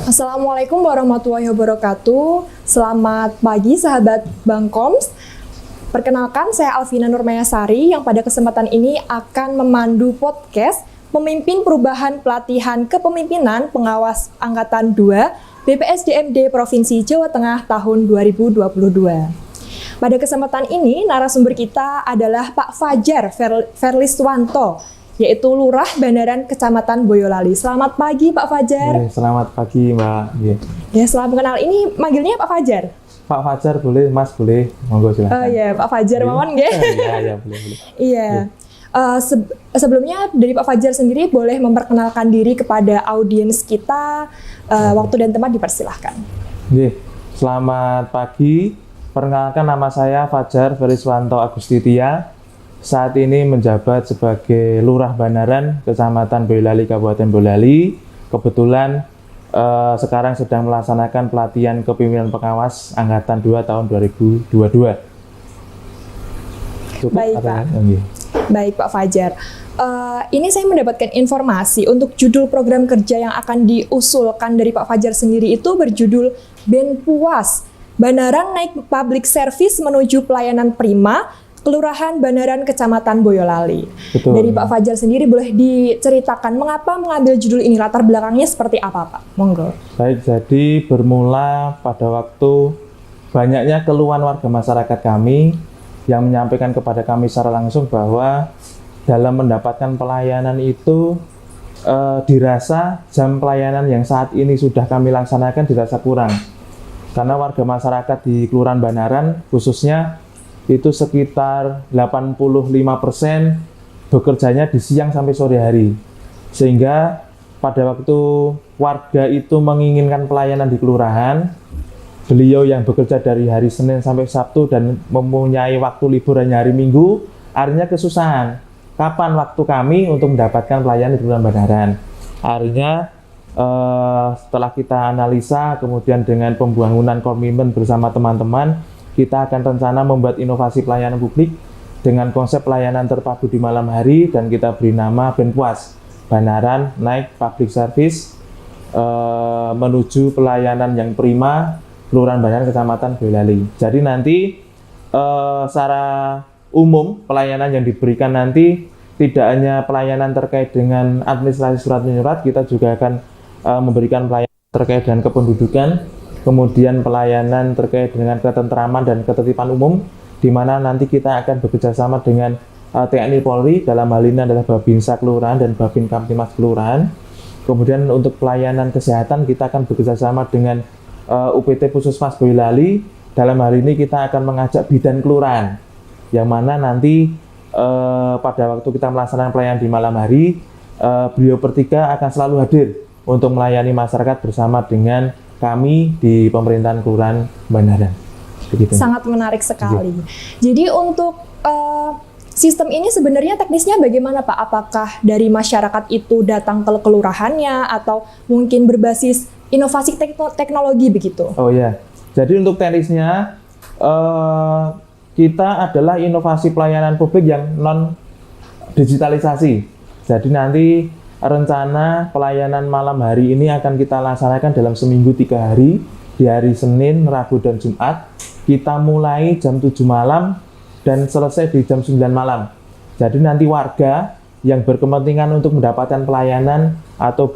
Assalamualaikum warahmatullahi wabarakatuh. Selamat pagi sahabat Bangkoms. Perkenalkan, saya Alvina Nurmayasari yang pada kesempatan ini akan memandu podcast Pemimpin Perubahan Pelatihan Kepemimpinan Pengawas Angkatan 2 BPSDMD Provinsi Jawa Tengah tahun 2022. Pada kesempatan ini, narasumber kita adalah Pak Fajar Verliswanto, yaitu Lurah Bandaran Kecamatan Boyolali. Selamat pagi Pak Fajar. Selamat pagi Mbak. Ya, selamat mengenal. Ini manggilnya Pak Fajar? Pak Fajar boleh, Mas boleh, monggo silakan. Oh iya, Pak Fajar mawon nggih. Iya, boleh. Iya. Sebelumnya dari Pak Fajar sendiri boleh memperkenalkan diri kepada audiens kita, waktu dan tempat dipersilahkan. Selamat pagi. Perkenalkan, nama saya Fajar Verliswanto Agustitia. Saat ini menjabat sebagai Lurah Bandaran Kecamatan Boyolali, Kabupaten Boyolali. Kebetulan sekarang sedang melaksanakan pelatihan kepemimpinan pengawas Angkatan 2 tahun 2022. Baik Pak. Baik Pak Fajar. Ini saya mendapatkan informasi untuk judul program kerja yang akan diusulkan dari Pak Fajar sendiri itu berjudul Benpuas, Bandaran Naik Public Service Menuju Pelayanan Prima, Kelurahan Bandaran Kecamatan Boyolali. Betul. Dari Pak Fajar sendiri boleh diceritakan mengapa mengambil judul ini, latar belakangnya seperti apa Pak? Monggo. Baik, jadi bermula pada waktu banyaknya keluhan warga masyarakat kami yang menyampaikan kepada kami secara langsung bahwa dalam mendapatkan pelayanan itu dirasa jam pelayanan yang saat ini sudah kami laksanakan dirasa kurang. Karena warga masyarakat di Kelurahan Bandaran khususnya itu sekitar 85% bekerjanya di siang sampai sore hari. Sehingga pada waktu warga itu menginginkan pelayanan di kelurahan, beliau yang bekerja dari hari Senin sampai Sabtu dan mempunyai waktu libur hanya hari Minggu, akhirnya kesusahan. Kapan waktu kami untuk mendapatkan pelayanan di Kelurahan Bandaran? Akhirnya setelah kita analisa, kemudian dengan pembangunan komitmen bersama teman-teman, kita akan rencana membuat inovasi pelayanan publik dengan konsep pelayanan terpadu di malam hari dan kita beri nama Benpuas, Bandaran Naik Public Service menuju pelayanan yang prima, Kelurahan Bandaran Kecamatan Boyolali. Jadi nanti secara umum pelayanan yang diberikan nanti tidak hanya pelayanan terkait dengan administrasi surat menyurat, kita juga akan memberikan pelayanan terkait dengan kependudukan, kemudian pelayanan terkait dengan ketentraman dan ketertiban umum, di mana nanti kita akan bekerjasama dengan TNI Polri, dalam hal ini adalah Babinsa Kelurahan dan Babin Kamtimas Kelurahan. Kemudian untuk pelayanan kesehatan kita akan bekerjasama dengan UPT Puskesmas Boyolali, dalam hal ini kita akan mengajak bidan kelurahan, yang mana nanti pada waktu kita melaksanakan pelayanan di malam hari, beliau bertiga akan selalu hadir untuk melayani masyarakat bersama dengan kami di pemerintahan Kelurahan Bandaran. Begitu. Sangat menarik sekali. Jadi untuk sistem ini sebenarnya teknisnya bagaimana Pak? Apakah dari masyarakat itu datang ke kelurahannya atau mungkin berbasis inovasi teknologi begitu? Oh ya, jadi untuk teknisnya kita adalah inovasi pelayanan publik yang non digitalisasi. Jadi nanti rencana pelayanan malam hari ini akan kita laksanakan dalam seminggu 3 hari, di hari Senin, Rabu, dan Jumat. Kita mulai jam 7 malam dan selesai di jam 9 malam. Jadi nanti warga yang berkepentingan untuk mendapatkan pelayanan atau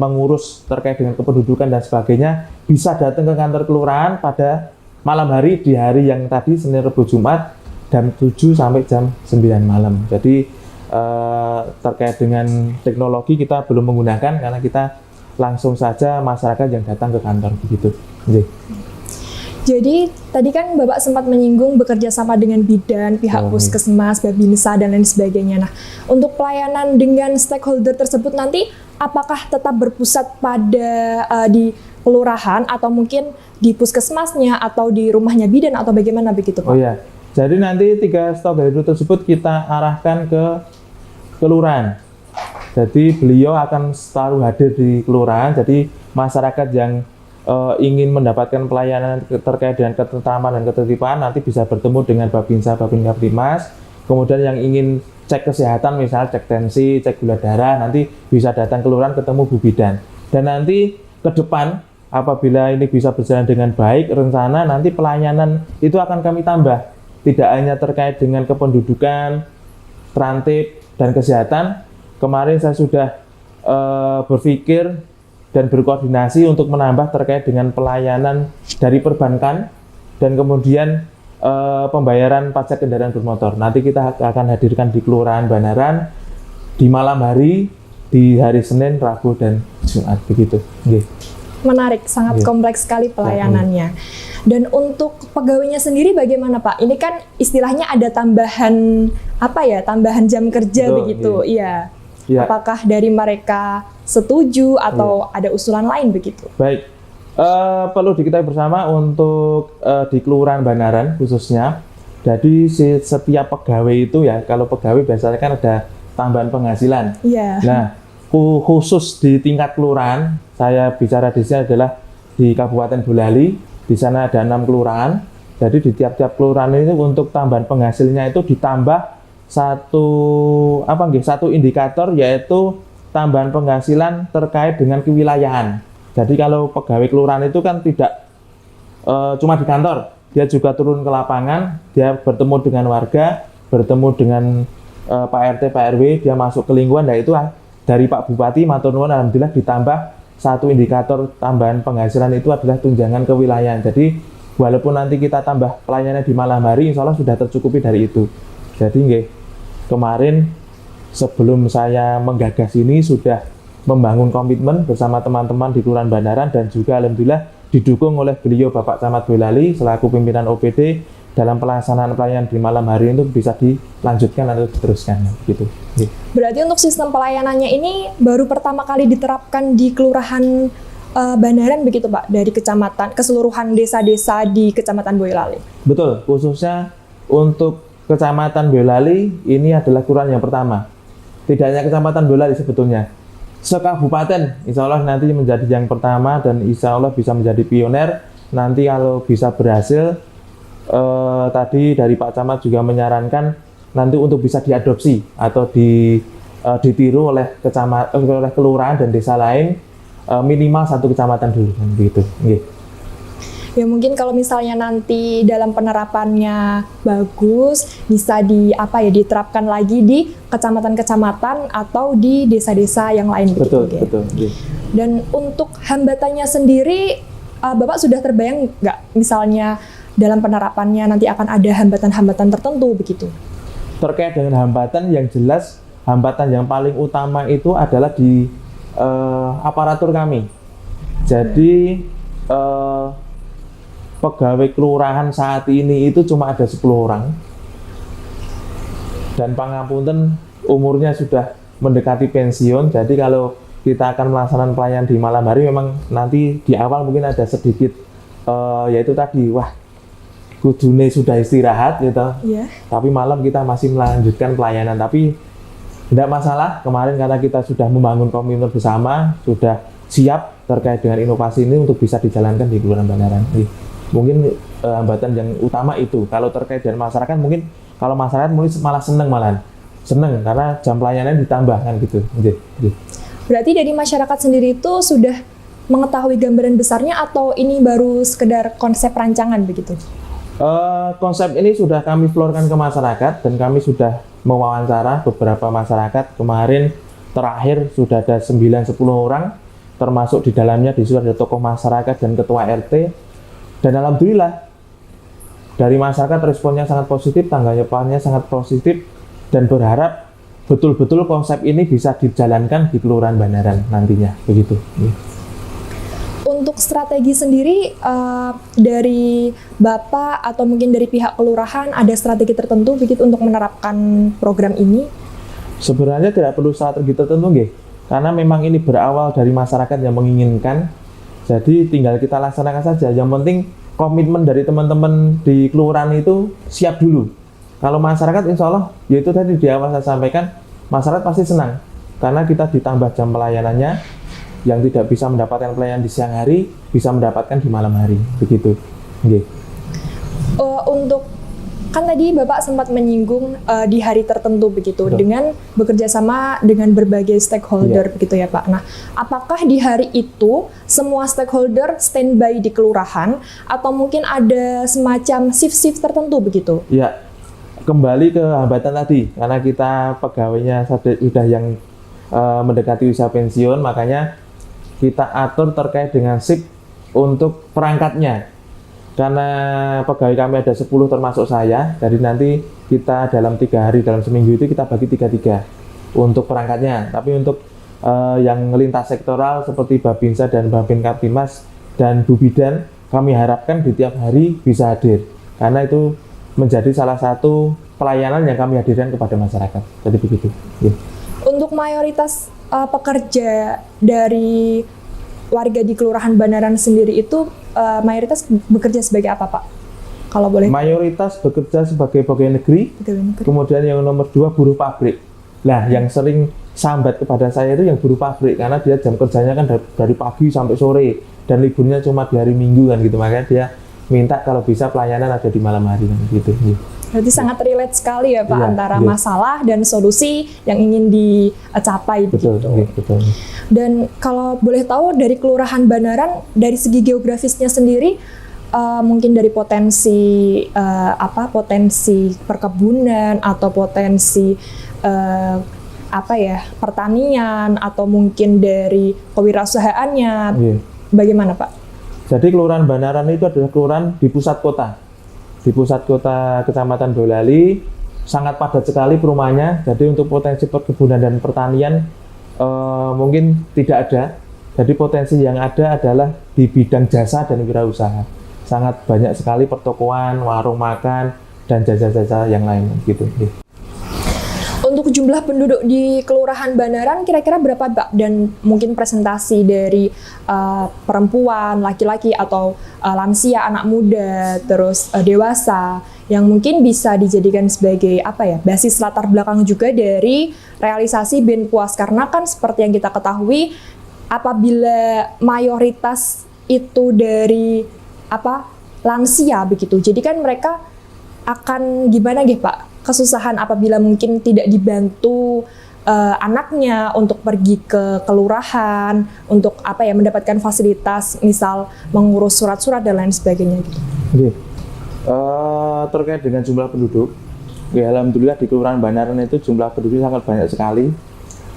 mengurus terkait dengan kependudukan dan sebagainya bisa datang ke kantor kelurahan pada malam hari di hari yang tadi Senin, Rabu, Jumat jam 7 sampai jam 9 malam. Jadi terkait dengan teknologi kita belum menggunakan karena kita langsung saja masyarakat yang datang ke kantor begitu. Jadi tadi kan Bapak sempat menyinggung bekerja sama dengan bidan, pihak puskesmas, Babinsa dan lain sebagainya. Nah, untuk pelayanan dengan stakeholder tersebut nanti apakah tetap berpusat pada di kelurahan atau mungkin di puskesmasnya atau di rumahnya bidan atau bagaimana begitu Pak? Oh ya, jadi nanti 3 stakeholder tersebut kita arahkan ke kelurahan. Jadi beliau akan selalu hadir di kelurahan. Jadi masyarakat yang ingin mendapatkan pelayanan terkait dengan ketentraman dan ketertiban nanti bisa bertemu dengan Babinsa, Babin Kamtimas. Kemudian yang ingin cek kesehatan misalnya cek tensi, cek gula darah nanti bisa datang kelurahan ketemu Bu Bidan. Dan nanti ke depan apabila ini bisa berjalan dengan baik, rencana nanti pelayanan itu akan kami tambah. Tidak hanya terkait dengan kependudukan, terantip, dan kesehatan. Kemarin saya sudah berpikir dan berkoordinasi untuk menambah terkait dengan pelayanan dari perbankan dan kemudian pembayaran pajak kendaraan bermotor. Nanti kita akan hadirkan di Kelurahan Banaran di malam hari, di hari Senin, Rabu, dan Jumat, begitu. Okay. Menarik, sangat kompleks sekali pelayanannya. Dan untuk pegawainya sendiri bagaimana Pak? Ini kan istilahnya ada tambahan tambahan jam kerja. Betul, begitu, iya. Ya. Apakah dari mereka setuju atau ada usulan lain begitu? Baik, perlu diketahui bersama untuk di Kelurahan Banaran khususnya. Jadi setiap pegawai itu ya, kalau pegawai biasanya kan ada tambahan penghasilan. Iya. Nah, khusus di tingkat kelurahan, saya bicara di sini adalah di Kabupaten Boyolali. Di sana ada 6 kelurahan. Jadi di tiap-tiap kelurahan ini untuk tambahan penghasilnya itu ditambah satu indikator, yaitu tambahan penghasilan terkait dengan kewilayahan. Jadi kalau pegawai kelurahan itu kan tidak cuma di kantor, dia juga turun ke lapangan, dia bertemu dengan warga, bertemu dengan Pak RT, Pak RW, dia masuk ke lingkungan. Nah itu dari Pak Bupati matur nuwun, alhamdulillah ditambah satu indikator tambahan penghasilan itu adalah tunjangan kewilayahan. Jadi walaupun nanti kita tambah pelayanan di malam hari, insya Allah sudah tercukupi dari itu. Jadi kemarin sebelum saya menggagas ini sudah membangun komitmen bersama teman-teman di Kelurahan Banaran dan juga alhamdulillah didukung oleh beliau Bapak Camat Boyolali selaku pimpinan OPD dalam pelaksanaan pelayanan di malam hari itu bisa dilanjutkan atau diteruskan gitu. Berarti untuk sistem pelayanannya ini baru pertama kali diterapkan di Kelurahan Banaran begitu Pak, dari kecamatan keseluruhan desa-desa di Kecamatan Boyolali? Betul, khususnya untuk Kecamatan Boyolali ini adalah kelurahan yang pertama. Tidak hanya Kecamatan Boyolali sebetulnya, sekabupaten insya Allah nanti menjadi yang pertama dan insya Allah bisa menjadi pioner. Nanti kalau bisa berhasil, tadi dari Pak Camat juga menyarankan nanti untuk bisa diadopsi atau ditiru oleh oleh kelurahan dan desa lain, minimal 1 kecamatan dulu kan begitu. Ya mungkin kalau misalnya nanti dalam penerapannya bagus, bisa diterapkan lagi di kecamatan-kecamatan atau di desa-desa yang lain begitu. Betul. Dan untuk hambatannya sendiri, Bapak sudah terbayang nggak misalnya dalam penerapannya nanti akan ada hambatan-hambatan tertentu begitu? Terkait dengan hambatan, yang jelas hambatan yang paling utama itu adalah di aparatur kami. Jadi pegawai kelurahan saat ini itu cuma ada 10 orang dan pangapunten umurnya sudah mendekati pensiun. Jadi kalau kita akan melaksanakan pelayanan di malam hari, memang nanti di awal mungkin ada sedikit yaitu tadi kudune sudah istirahat gitu. Yeah. Tapi malam kita masih melanjutkan pelayanan. Tapi tidak masalah, kemarin karena kita sudah membangun komitmen bersama, sudah siap terkait dengan inovasi ini untuk bisa dijalankan di Kelurahan Banaran. Mungkin hambatan yang utama itu. Kalau terkait dengan masyarakat, mungkin kalau masyarakat malah seneng karena jam pelayanan ditambahkan gitu. Berarti dari masyarakat sendiri itu sudah mengetahui gambaran besarnya atau ini baru sekedar konsep rancangan begitu? Konsep ini sudah kami florkan ke masyarakat dan kami sudah mewawancara beberapa masyarakat. Kemarin terakhir sudah ada 9-10 orang, termasuk di dalamnya di situ ada tokoh masyarakat dan ketua RT. Dan alhamdulillah dari masyarakat responnya sangat positif, tanggapannya sangat positif, dan berharap betul-betul konsep ini bisa dijalankan di Kelurahan Banaran nantinya begitu. Untuk strategi sendiri dari Bapak atau mungkin dari pihak kelurahan ada strategi tertentu begitu untuk menerapkan program ini? Sebenarnya tidak perlu strategi tertentu karena memang ini berawal dari masyarakat yang menginginkan. Jadi tinggal kita laksanakan saja. Yang penting komitmen dari teman-teman di kelurahan itu siap dulu. Kalau masyarakat insya Allah, yaitu tadi di awal saya sampaikan, masyarakat pasti senang. Karena kita ditambah jam pelayanannya, yang tidak bisa mendapatkan pelayanan di siang hari, bisa mendapatkan di malam hari. Begitu. Untuk Kan tadi Bapak sempat menyinggung di hari tertentu begitu, Betul. dengan bekerja sama dengan berbagai stakeholder begitu ya Pak. Nah, apakah di hari itu semua stakeholder standby di kelurahan atau mungkin ada semacam shift-shift tertentu begitu? Ya, kembali ke hambatan tadi, karena kita pegawainya sudah yang mendekati usia pensiun, makanya kita atur terkait dengan shift untuk perangkatnya. Karena pegawai kami ada 10 termasuk saya, jadi nanti kita dalam 3 hari, dalam seminggu itu kita bagi 3-3 untuk perangkatnya. Tapi untuk yang lintas sektoral seperti Babinsa dan Babin Kaptimas dan Bu Bidan, kami harapkan di tiap hari bisa hadir. Karena itu menjadi salah satu pelayanan yang kami hadirkan kepada masyarakat. Jadi begitu. Ya. Untuk mayoritas pekerja dari warga di Kelurahan Banaran sendiri itu mayoritas bekerja sebagai apa Pak? Kalau boleh. Mayoritas bekerja sebagai pegawai negeri, kemudian yang nomor 2 buruh pabrik. Nah, yang sering sambat kepada saya itu yang buruh pabrik, karena dia jam kerjanya kan dari pagi sampai sore, dan liburnya cuma di hari Minggu kan gitu, makanya dia minta kalau bisa pelayanan ada di malam hari kan gitu. Berarti sangat relate sekali ya Pak, Iya, antara iya. masalah dan solusi yang ingin dicapai Betul, begitu. betul. Dan kalau boleh tahu dari Kelurahan Banaran, dari segi geografisnya sendiri, mungkin dari potensi potensi perkebunan atau potensi pertanian atau mungkin dari kewirausahaannya, Iya. bagaimana Pak? Jadi Kelurahan Banaran itu adalah kelurahan di pusat kota. Di pusat kota Kecamatan Boyolali, sangat padat sekali perumahannya. Jadi untuk potensi perkebunan dan pertanian mungkin tidak ada. Jadi potensi yang ada adalah di bidang jasa dan wirausaha. Sangat banyak sekali pertokoan, warung makan, dan jasa-jasa yang lain gitu. Untuk jumlah penduduk di Kelurahan Banaran kira-kira berapa Pak? Dan mungkin presentasi dari perempuan, laki-laki atau lansia, anak muda, terus dewasa yang mungkin bisa dijadikan sebagai basis latar belakang juga dari realisasi BEN PUAS, karena kan seperti yang kita ketahui apabila mayoritas itu dari lansia begitu, jadi kan mereka akan gimana Pak? Kesusahan apabila mungkin tidak dibantu anaknya untuk pergi ke kelurahan untuk mendapatkan fasilitas, misal mengurus surat-surat dan lain sebagainya gitu. Oke. Terkait dengan jumlah penduduk, ya alhamdulillah di Kelurahan Banaran itu jumlah penduduk sangat banyak sekali,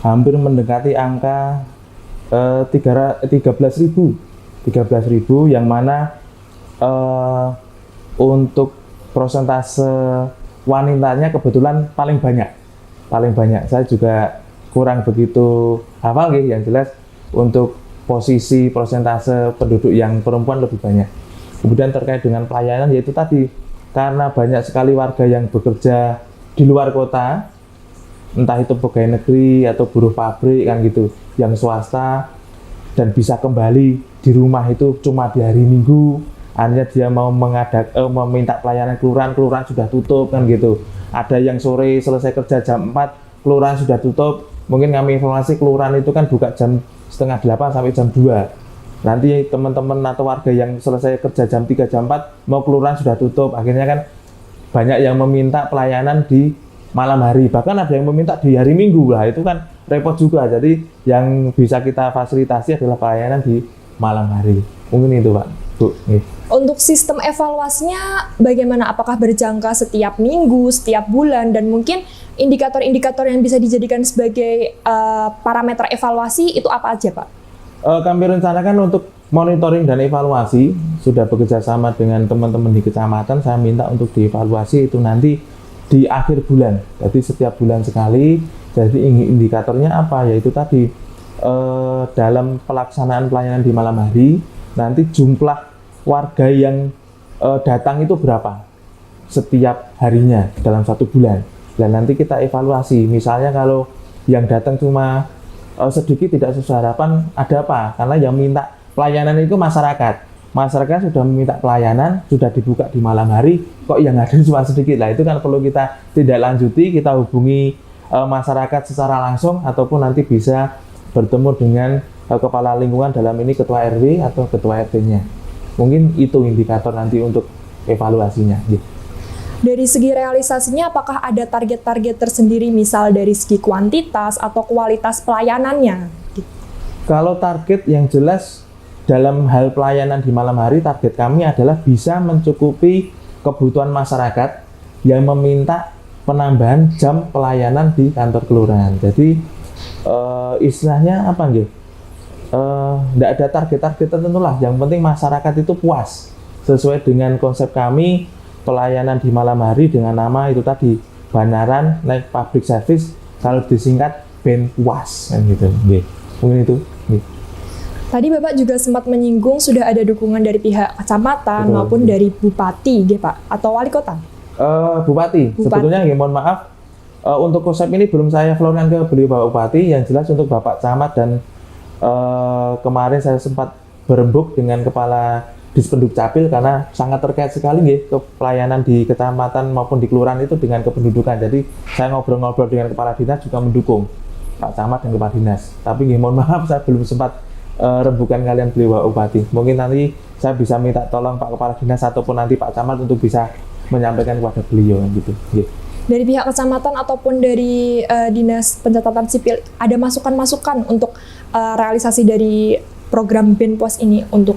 hampir mendekati angka 13.000 yang mana untuk persentase wanitanya kebetulan paling banyak. Saya juga kurang begitu hafal yang jelas untuk posisi persentase penduduk yang perempuan lebih banyak. Kemudian terkait dengan pelayanan, yaitu tadi karena banyak sekali warga yang bekerja di luar kota, entah itu pegawai negeri atau buruh pabrik kan gitu, yang swasta, dan bisa kembali di rumah itu cuma di hari Minggu. Akhirnya dia mau meminta pelayanan kelurahan sudah tutup kan gitu. Ada yang sore selesai kerja jam 4, kelurahan sudah tutup. Mungkin kami informasi kelurahan itu kan buka jam 7:30 sampai jam 2. Nanti teman-teman atau warga yang selesai kerja jam 3, jam 4 mau kelurahan sudah tutup. Akhirnya kan banyak yang meminta pelayanan di malam hari. Bahkan ada yang meminta di hari Minggu lah, itu kan repot juga. Jadi yang bisa kita fasilitasi adalah pelayanan di malam hari. Mungkin itu Pak, Bu. Untuk sistem evaluasinya bagaimana? Apakah berjangka setiap minggu, setiap bulan, dan mungkin indikator-indikator yang bisa dijadikan sebagai parameter evaluasi itu apa aja Pak? Kami rencanakan untuk monitoring dan evaluasi, sudah bekerja sama dengan teman-teman di kecamatan. Saya minta untuk dievaluasi itu nanti di akhir bulan, jadi setiap bulan sekali. Jadi indikatornya apa? Yaitu tadi dalam pelaksanaan pelayanan di malam hari, nanti jumlah warga yang datang itu berapa setiap harinya dalam 1 bulan. Dan nanti kita evaluasi, misalnya kalau yang datang cuma sedikit tidak sesuai harapan, ada apa? Karena yang minta pelayanan itu masyarakat sudah meminta pelayanan, sudah dibuka di malam hari, kok yang ada cuma sedikit. Lah itu kan perlu kita tidak lanjuti, kita hubungi masyarakat secara langsung, ataupun nanti bisa bertemu dengan kepala lingkungan, dalam ini ketua RW atau ketua RT-nya. Mungkin itu indikator nanti untuk evaluasinya. Dari segi realisasinya, apakah ada target-target tersendiri, misal dari segi kuantitas atau kualitas pelayanannya? Kalau target yang jelas dalam hal pelayanan di malam hari, target kami adalah bisa mencukupi kebutuhan masyarakat yang meminta penambahan jam pelayanan di kantor kelurahan. Jadi istilahnya apa nggih? Tidak ada target-target tertentu lah. Yang penting masyarakat itu puas sesuai dengan konsep kami pelayanan di malam hari dengan nama itu tadi Banaran Night Public Service, kalau disingkat Ben Puas kan gitu. Nggih. Mungkin itu. Nggih. Tadi Bapak juga sempat menyinggung sudah ada dukungan dari pihak kecamatan maupun dari bupati, gitu Pak, atau wali kota? Bupati. Sebetulnya ya, mohon maaf, untuk konsep ini belum saya florkan ke beliau Bapak Bupati. Yang jelas untuk Bapak Camat dan kemarin saya sempat berembuk dengan Kepala Dispenduk Capil karena sangat terkait sekali ke pelayanan di kecamatan maupun di kelurahan itu dengan kependudukan. Jadi saya ngobrol-ngobrol dengan Kepala Dinas juga mendukung Pak Camat dan Kepala Dinas. Tapi mohon maaf saya belum sempat rembukan kalian beliau Bapak Bupati. Mungkin nanti saya bisa minta tolong Pak Kepala Dinas ataupun nanti Pak Camat untuk bisa menyampaikan kepada beliau gitu. Dari pihak kecamatan ataupun dari Dinas Pencatatan Sipil ada masukan-masukan untuk realisasi dari program BENPOS ini untuk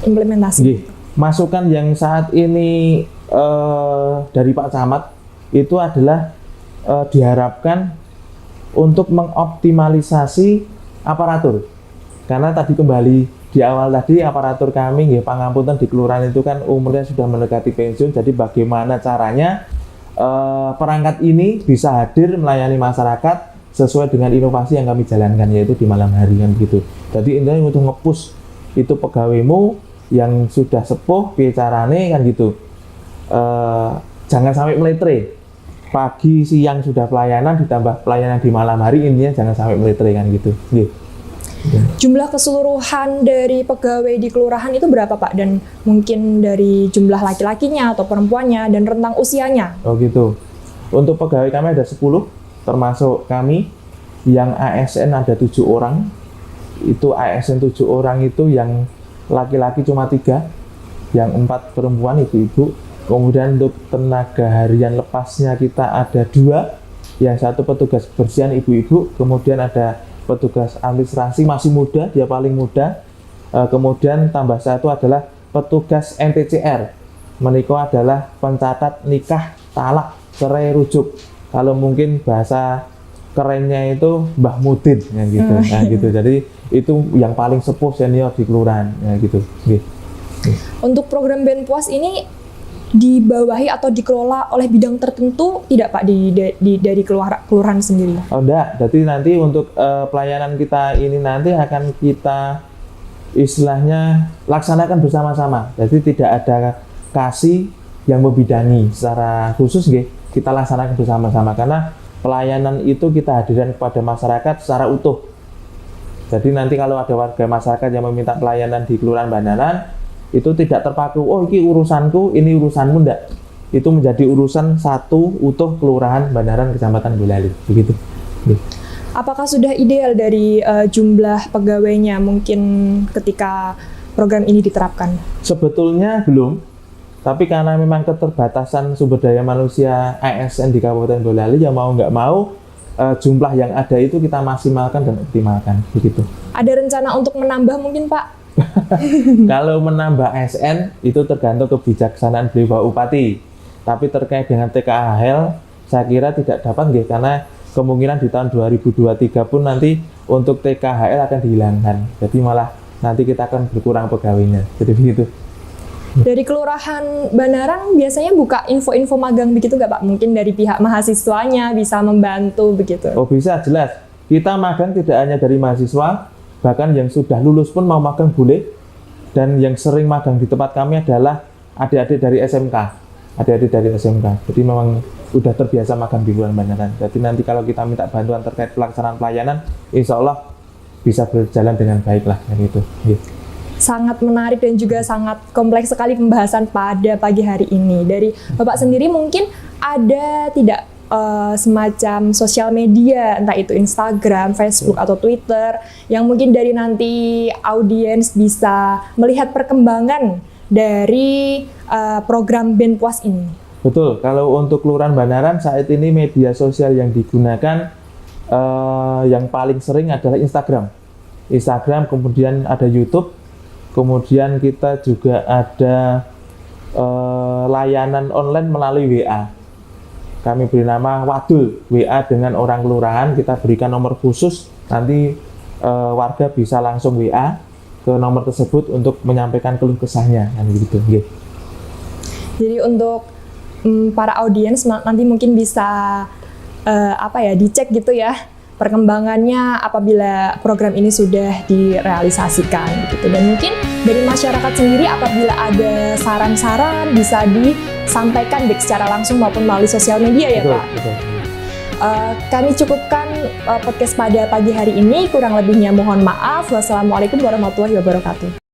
implementasi? Masukan yang saat ini dari Pak Camat itu adalah diharapkan untuk mengoptimalisasi aparatur. Karena tadi kembali di awal tadi aparatur kami pangapunten di kelurahan itu kan umurnya sudah mendekati pensiun. Jadi bagaimana caranya perangkat ini bisa hadir melayani masyarakat sesuai dengan inovasi yang kami jalankan, yaitu di malam hari kan begitu. Jadi intinya untuk nge-push itu pegawaimu yang sudah sepuh bicarane kan gitu. Jangan sampai meletre. Pagi siang sudah pelayanan ditambah pelayanan di malam hari, intinya jangan sampai meletre kan gitu. Jumlah keseluruhan dari pegawai di kelurahan itu berapa Pak? Dan mungkin dari jumlah laki-lakinya atau perempuannya dan rentang usianya? Oh gitu. Untuk pegawai kami ada 10, termasuk kami yang ASN ada 7 orang. Itu ASN 7 orang itu yang laki-laki cuma 3, yang 4 perempuan ibu-ibu. Kemudian untuk tenaga harian lepasnya kita ada 2, yang 1 petugas kebersihan ibu-ibu, kemudian ada petugas administrasi masih muda, dia paling muda. Kemudian tambah 1 adalah petugas NTCR. Menikah adalah pencatat nikah, talak, cerai, rujuk. Kalau mungkin bahasa kerennya itu Mbah Mudin ya gitu. Nah gitu. Jadi itu yang paling sepuh senior di kelurahan ya gitu. Untuk program BENPOS ini dibawahi atau dikelola oleh bidang tertentu tidak Pak dari kelurahan sendiri? Oh enggak, jadi nanti untuk pelayanan kita ini nanti akan kita istilahnya laksanakan bersama-sama. Jadi tidak ada kasih yang membidangi secara khusus kita laksanakan bersama-sama karena pelayanan itu kita hadirkan kepada masyarakat secara utuh. Jadi nanti kalau ada warga masyarakat yang meminta pelayanan di Kelurahan Banaran, itu tidak terpaku, oh ini urusanku, ini urusanmu, enggak. Itu menjadi urusan satu utuh Kelurahan Banaran Kecamatan Boyolali, begitu. Apakah sudah ideal dari jumlah pegawainya mungkin ketika program ini diterapkan? Sebetulnya belum, tapi karena memang keterbatasan sumber daya manusia ASN di Kabupaten Boyolali, ya mau nggak mau jumlah yang ada itu kita maksimalkan dan optimalkan, begitu. Ada rencana untuk menambah mungkin Pak? Kalau menambah ASN itu tergantung kebijaksanaan beliau Bapak Bupati. Tapi terkait dengan TKHL, saya kira tidak dapat karena kemungkinan di tahun 2023 pun nanti untuk TKHL akan dihilangkan. Jadi malah nanti kita akan berkurang pegawainya. Jadi begitu. Dari Kelurahan Banaran biasanya buka info-info magang begitu nggak Pak? Mungkin dari pihak mahasiswanya bisa membantu begitu? Oh bisa, jelas. Kita magang tidak hanya dari mahasiswa, bahkan yang sudah lulus pun mau magang boleh. Dan yang sering magang di tempat kami adalah adik-adik dari SMK. Adik-adik dari SMK. Jadi memang udah terbiasa magang di Kelurahan Banaran. Jadi nanti kalau kita minta bantuan terkait pelaksanaan pelayanan, insya Allah bisa berjalan dengan baik lah. Gitu. Sangat menarik dan juga sangat kompleks sekali pembahasan pada pagi hari ini. Dari Bapak sendiri mungkin ada tidak semacam sosial media, entah itu Instagram, Facebook, atau Twitter, yang mungkin dari nanti audiens bisa melihat perkembangan dari program BENPOS ini? Betul, kalau untuk Kelurahan Banaran saat ini media sosial yang digunakan yang paling sering adalah Instagram. Instagram, kemudian ada YouTube, kemudian kita juga ada layanan online melalui WA. Kami beri nama Wadul, WA dengan orang kelurahan, kita berikan nomor khusus, nanti warga bisa langsung WA ke nomor tersebut untuk menyampaikan keluh kesahnya, kan gitu. Okay. Jadi untuk para audiens nanti mungkin bisa dicek gitu ya perkembangannya apabila program ini sudah direalisasikan gitu. Dan mungkin dari masyarakat sendiri apabila ada saran-saran bisa disampaikan baik secara langsung maupun melalui sosial media ya betul, Pak. Betul. Kami cukupkan podcast pada pagi hari ini, kurang lebihnya mohon maaf. Wassalamualaikum warahmatullahi wabarakatuh.